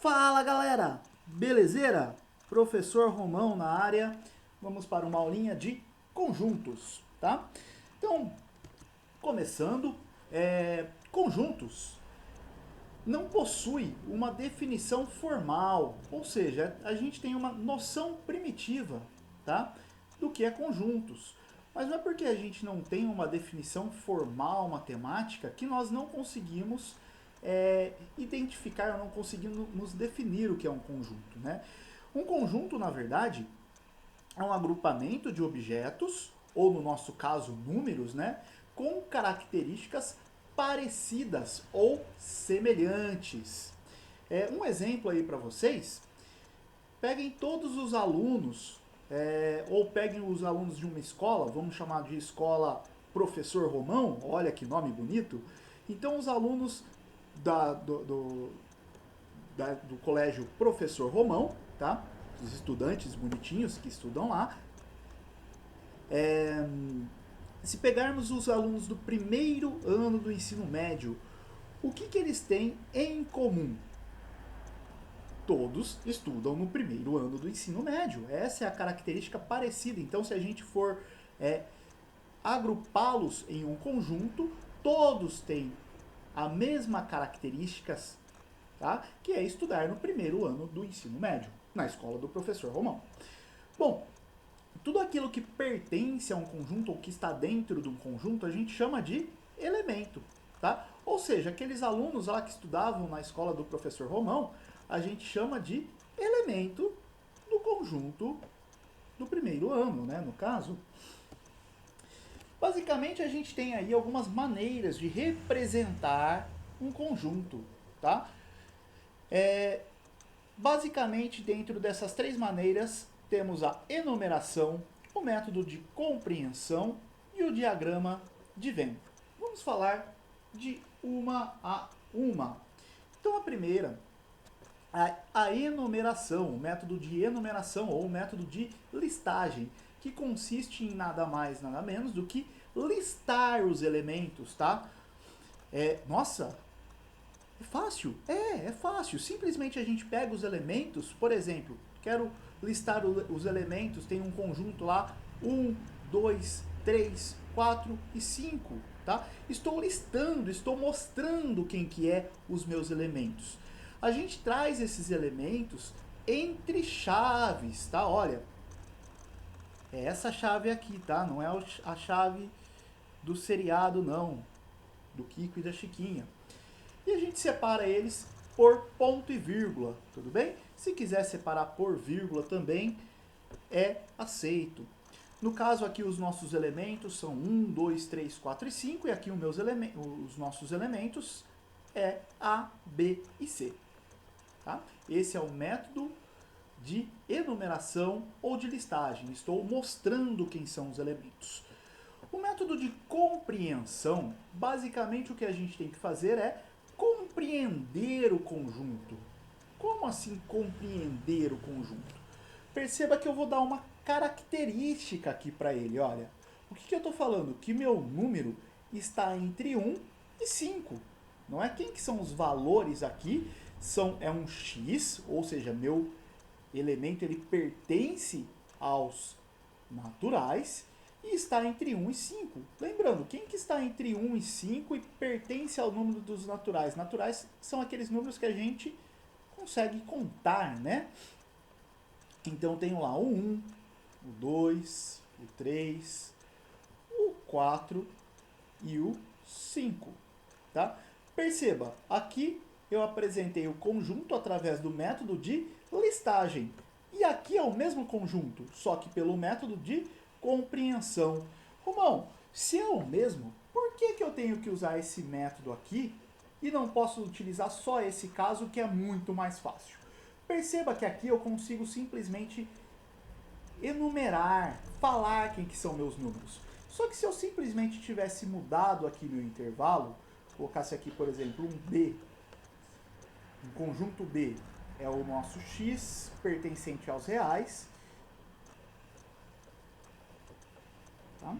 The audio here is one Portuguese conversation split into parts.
Fala galera, belezeira? Professor Romão na área, vamos para uma aulinha de conjuntos, tá? Então, começando, conjuntos não possui uma definição formal, ou seja, a gente tem uma noção primitiva, tá? Do que é conjuntos. Mas não é porque a gente não tem uma definição formal matemática que nós não conseguimos identificar, não conseguimos definir o que é um conjunto, né? Um conjunto, na verdade, é um agrupamento de objetos, ou no nosso caso, números, né? Com características parecidas ou semelhantes. Um exemplo aí para vocês, peguem todos os alunos, ou peguem os alunos de uma escola, vamos chamar de escola Professor Romão, olha que nome bonito. Então os alunos do colégio Professor Romão, tá? Os estudantes bonitinhos que estudam lá. Se pegarmos os alunos do primeiro ano do ensino médio, o que eles têm em comum? Todos estudam no primeiro ano do ensino médio. Essa é a característica parecida. Então, se a gente for agrupá-los em um conjunto, todos têm a mesma características, tá? Que é estudar no primeiro ano do ensino médio, na escola do professor Romão. Bom, tudo aquilo que pertence a um conjunto ou que está dentro de um conjunto, a gente chama de elemento, tá? Ou seja, aqueles alunos lá que estudavam na escola do professor Romão, a gente chama de elemento do conjunto do primeiro ano, né, no caso. Basicamente, a gente tem aí algumas maneiras de representar um conjunto, tá? Basicamente, dentro dessas três maneiras, temos a enumeração, o método de compreensão e o diagrama de Venn. Vamos falar de uma a uma. Então, a primeira, a enumeração, o método de enumeração ou o método de listagem, que consiste em nada mais, nada menos do que listar os elementos, tá? Nossa, é fácil? É fácil. Simplesmente a gente pega os elementos, por exemplo, quero listar os elementos, tem um conjunto lá, 1, 2, 3, 4 e 5, tá? Estou listando, estou mostrando quem que é os meus elementos. A gente traz esses elementos entre chaves, tá? Olha, é essa chave aqui, tá? Não é a chave do seriado, não, do Kiko e da Chiquinha. E a gente separa eles por ponto e vírgula, tudo bem? Se quiser separar por vírgula também, é aceito. No caso aqui os nossos elementos são 1, 2, 3, 4 e 5, e aqui os nossos elementos é A, B e C. Tá? Esse é o método de enumeração ou de listagem. Estou mostrando quem são os elementos. O método de compreensão, basicamente o que a gente tem que fazer é compreender o conjunto. Como assim compreender o conjunto? Perceba que eu vou dar uma característica aqui para ele, olha. O que eu estou falando? Que meu número está entre 1 e 5. Não é quem que são os valores aqui? É um x, ou seja, meu elemento ele pertence aos naturais e está entre 1 e 5. Lembrando, quem que está entre 1 e 5 e pertence ao número dos naturais? Naturais são aqueles números que a gente consegue contar, né? Então tenho lá o 1, o 2, o 3, o 4 e o 5, tá? Perceba, aqui eu apresentei o conjunto através do método de listagem. E aqui é o mesmo conjunto, só que pelo método de compreensão. Romão, se é o mesmo, por que eu tenho que usar esse método aqui e não posso utilizar só esse caso que é muito mais fácil? Perceba que aqui eu consigo simplesmente enumerar, falar quem que são meus números. Só que se eu simplesmente tivesse mudado aqui no intervalo, colocasse aqui, por exemplo, um B, um conjunto B é o nosso x pertencente aos reais, tá?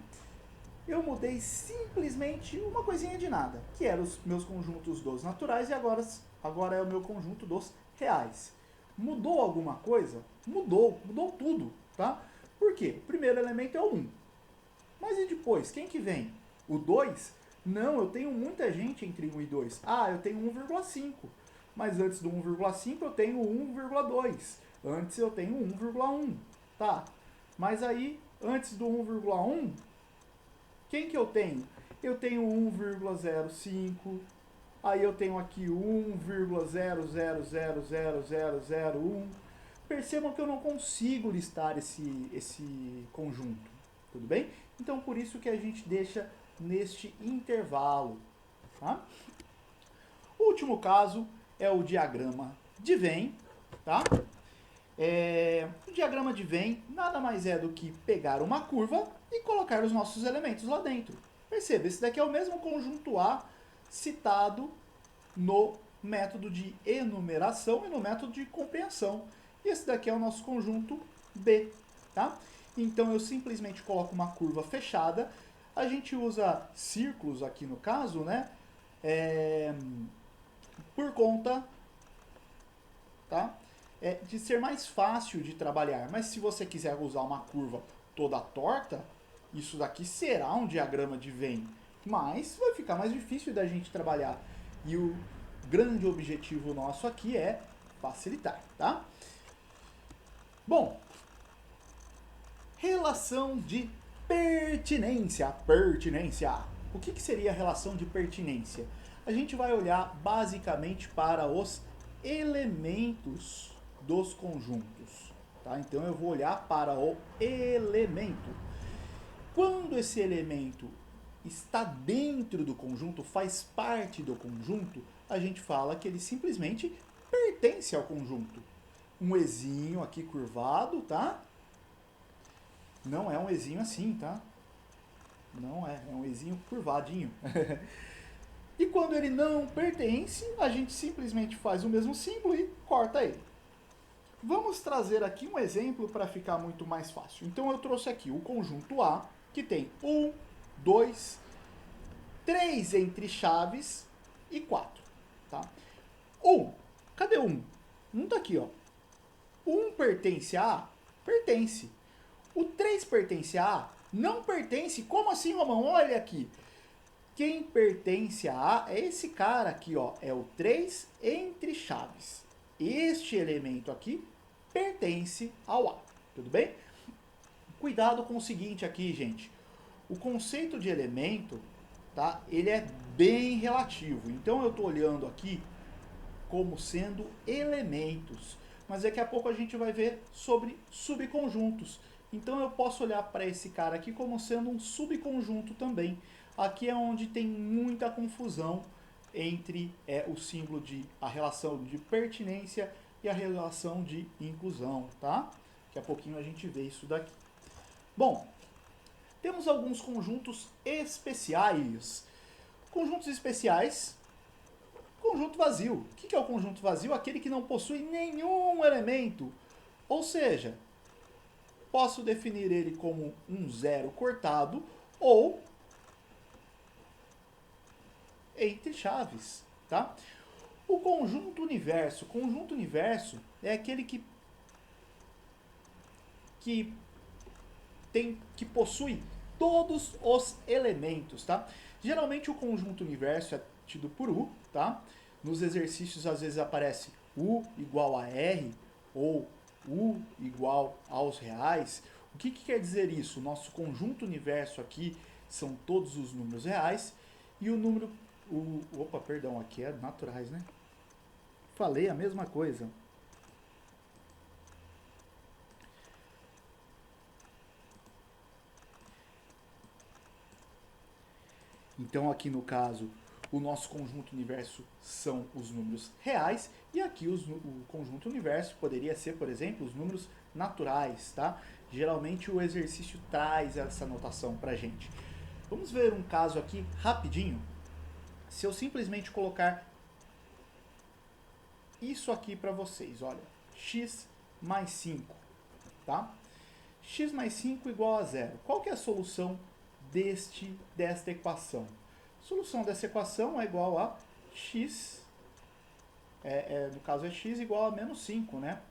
Eu mudei simplesmente uma coisinha de nada, que eram os meus conjuntos dos naturais, e agora agora é o meu conjunto dos reais. Mudou alguma coisa? Mudou tudo, tá? Por quê? O primeiro elemento é o 1. Mas e depois? Quem que vem? O 2? Não, eu tenho muita gente entre 1 e 2. Ah, eu tenho 1,5. Mas antes do 1,5 eu tenho 1,2. Antes eu tenho 1,1. Tá. Mas aí, antes do 1,1, quem que eu tenho? Eu tenho 1,05. Aí eu tenho aqui 1,0000001. Percebam que eu não consigo listar esse conjunto, tudo bem? Então, por isso que a gente deixa neste intervalo. Tá? O último caso é o diagrama de Venn. Tá? O diagrama de Venn nada mais é do que pegar uma curva e colocar os nossos elementos lá dentro. Perceba, esse daqui é o mesmo conjunto A citado no método de enumeração e no método de compreensão. E esse daqui é o nosso conjunto B, tá? Então eu simplesmente coloco uma curva fechada. A gente usa círculos aqui no caso, né? Por conta, tá? De ser mais fácil de trabalhar. Mas se você quiser usar uma curva toda torta, isso daqui será um diagrama de Venn. Mas vai ficar mais difícil da gente trabalhar. E o grande objetivo nosso aqui é facilitar, tá? Bom, relação de pertinência. Pertinência. O que seria a relação de pertinência? A gente vai olhar basicamente para os elementos dos conjuntos. Tá? Então eu vou olhar para o elemento. Quando esse elemento está dentro do conjunto, faz parte do conjunto, a gente fala que ele simplesmente pertence ao conjunto. Um ezinho aqui curvado, tá? Não é um ezinho assim, tá? Não é um ezinho curvadinho. E quando ele não pertence, a gente simplesmente faz o mesmo símbolo e corta ele. Vamos trazer aqui um exemplo para ficar muito mais fácil. Então eu trouxe aqui o conjunto A, que tem 1, 2, 3 entre chaves e 4. Tá? 1. Cadê 1? 1 tá aqui, ó. 1 pertence a A? Pertence. O 3 pertence a A? Não pertence. Como assim, Romão? Olha aqui. Quem pertence a A é esse cara aqui, ó. É o 3 entre chaves. Este elemento aqui pertence ao A. Tudo bem? Cuidado com o seguinte aqui, gente. O conceito de elemento, tá? Ele é bem relativo. Então eu estou olhando aqui como sendo elementos. Mas daqui a pouco a gente vai ver sobre subconjuntos. Então eu posso olhar para esse cara aqui como sendo um subconjunto também. Aqui é onde tem muita confusão entre o símbolo de a relação de pertinência e a relação de inclusão, tá? Daqui a pouquinho a gente vê isso daqui. Bom, temos alguns conjuntos especiais. Conjuntos especiais, conjunto vazio. O que é o conjunto vazio? Aquele que não possui nenhum elemento. Ou seja, posso definir ele como um zero cortado ou entre chaves, tá? O conjunto universo. Conjunto universo é aquele que possui todos os elementos, tá? Geralmente o conjunto universo é tido por U, tá? Nos exercícios às vezes aparece U igual a R ou U igual aos reais. O que quer dizer isso? Nosso conjunto universo aqui são todos os números reais e o número... opa, perdão, aqui é naturais, né? Falei a mesma coisa. Então aqui no caso, o nosso conjunto universo são os números reais e aqui o conjunto universo poderia ser, por exemplo, os números naturais, tá? Geralmente o exercício traz essa notação pra gente. Vamos ver um caso aqui rapidinho. Se eu simplesmente colocar isso aqui para vocês, olha, x mais 5, tá? X mais 5 igual a zero. Qual que é a solução desta equação? A solução dessa equação é igual a x no caso é x igual a menos 5, né?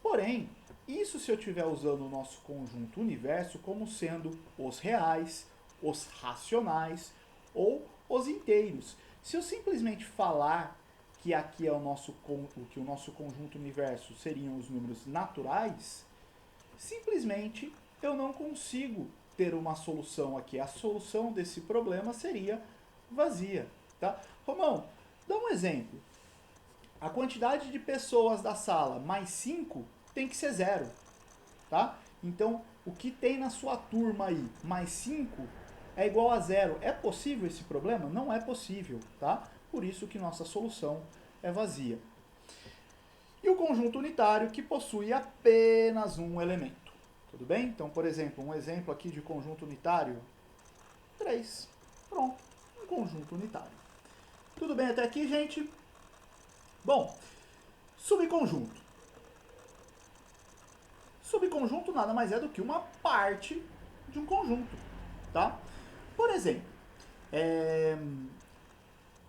Porém, isso se eu estiver usando o nosso conjunto universo como sendo os reais, os racionais ou os inteiros. Se eu simplesmente falar que aqui é que o nosso conjunto universo seriam os números naturais, simplesmente eu não consigo ter uma solução aqui. A solução desse problema seria vazia, tá? Romão, dá um exemplo. A quantidade de pessoas da sala mais 5 tem que ser 0, tá? Então, o que tem na sua turma aí mais 5 é igual a 0. É possível esse problema? Não é possível, tá? Por isso que nossa solução é vazia. E o conjunto unitário que possui apenas um elemento. Tudo bem? Então, por exemplo, um exemplo aqui de conjunto unitário, 3. Pronto, um conjunto unitário. Tudo bem até aqui, gente? Bom, subconjunto. Subconjunto nada mais é do que uma parte de um conjunto, tá? Por exemplo,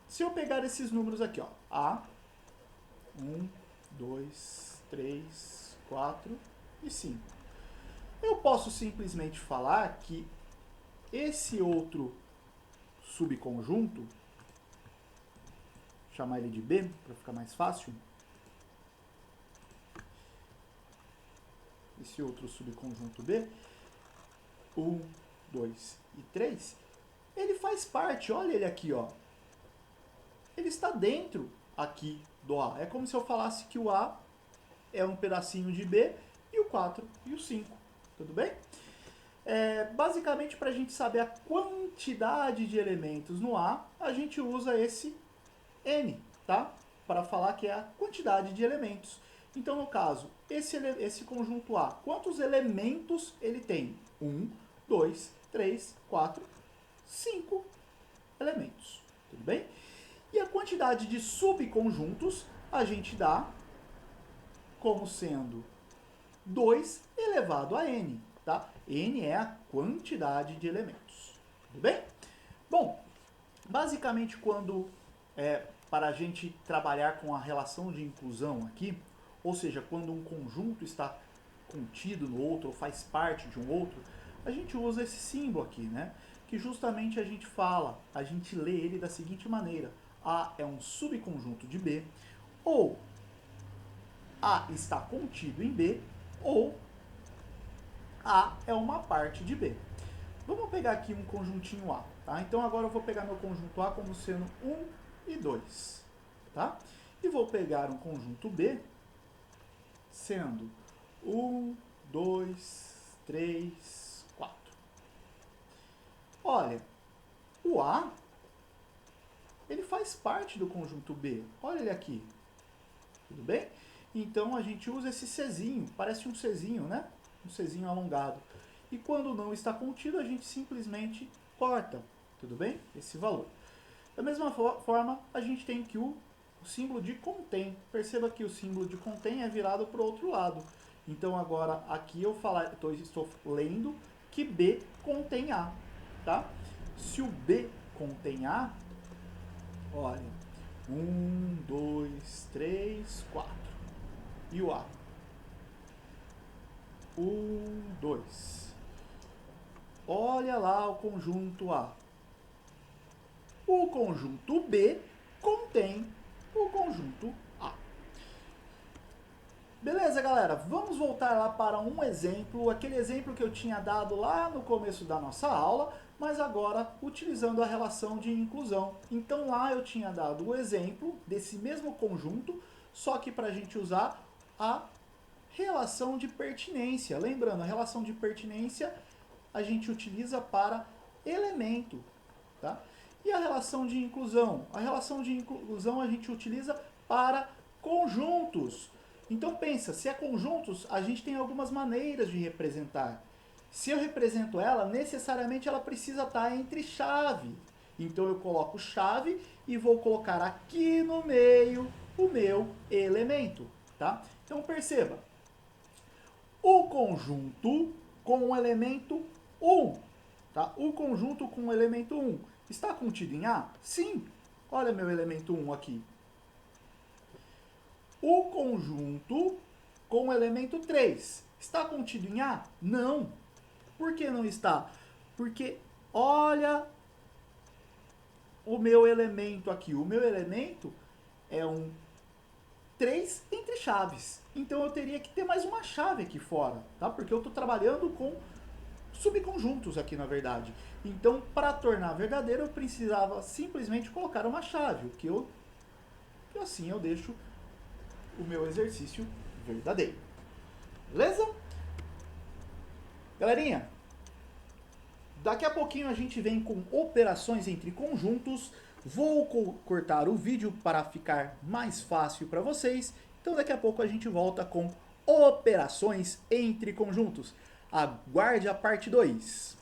se eu pegar esses números aqui, ó, A, 1, 2, 3, 4 e 5. Eu posso simplesmente falar que esse outro subconjunto, chamar ele de B, para ficar mais fácil, esse outro subconjunto B, 1, 2 e 3, ele faz parte, olha ele aqui, ó. Ele está dentro aqui do A. É como se eu falasse que o A é um pedacinho de B e o 4 e o 5. Tudo bem? Basicamente, para a gente saber a quantidade de elementos no A, a gente usa esse N, tá? Para falar que é a quantidade de elementos. Então, no caso, esse conjunto A, quantos elementos ele tem? 1, 2, 3, 4, 5 elementos. Tudo bem? E a quantidade de subconjuntos a gente dá como sendo 2 elevado a n, tá? N é a quantidade de elementos. Tudo bem? Bom, basicamente para a gente trabalhar com a relação de inclusão aqui, ou seja, quando um conjunto está contido no outro ou faz parte de um outro, a gente usa esse símbolo aqui, né? Que justamente a gente lê ele da seguinte maneira: A é um subconjunto de B, ou A está contido em B, ou A é uma parte de B. Vamos pegar aqui um conjuntinho A, tá? Então agora eu vou pegar meu conjunto A como sendo 1 e 2, tá? E vou pegar um conjunto B sendo 1, 2, 3, 4. Olha, o A, ele faz parte do conjunto B. Olha ele aqui. Tudo bem? Então a gente usa esse Czinho, parece um Czinho, né? Um Czinho alongado. E quando não está contido, a gente simplesmente corta, tudo bem? Esse valor. Da mesma forma, a gente tem aqui o símbolo de contém. Perceba que o símbolo de contém é virado para o outro lado. Então agora aqui estou lendo que B contém A, tá? Se o B contém A, olha, 1, 2, 3, 4. E o A? 1, 2. Olha lá o conjunto A. O conjunto B contém o conjunto A. Beleza, galera? Vamos voltar lá para um exemplo, aquele exemplo que eu tinha dado lá no começo da nossa aula, mas agora utilizando a relação de inclusão. Então lá eu tinha dado o exemplo desse mesmo conjunto, só que para a gente usar a relação de pertinência. Lembrando, a relação de pertinência a gente utiliza para elemento, tá? E a relação de inclusão? A relação de inclusão a gente utiliza para conjuntos. Então pensa, se é conjuntos, a gente tem algumas maneiras de representar. Se eu represento ela, necessariamente ela precisa estar entre chave. Então eu coloco chave e vou colocar aqui no meio o meu elemento, tá? Então perceba, o conjunto com o elemento 1, tá? O conjunto com o elemento 1 está contido em A? Sim. Olha meu elemento 1 aqui. O conjunto com o elemento 3 está contido em A? Não. Por que não está? Porque olha o meu elemento aqui. O meu elemento é um 3 entre chaves. Então eu teria que ter mais uma chave aqui fora, tá? Porque eu estou trabalhando com subconjuntos aqui, na verdade. Então, para tornar verdadeiro, eu precisava simplesmente colocar uma chave, que assim eu deixo o meu exercício verdadeiro. Beleza? Galerinha, daqui a pouquinho a gente vem com operações entre conjuntos. Vou cortar o vídeo para ficar mais fácil para vocês. Então daqui a pouco a gente volta com operações entre conjuntos. Aguarde a parte 2.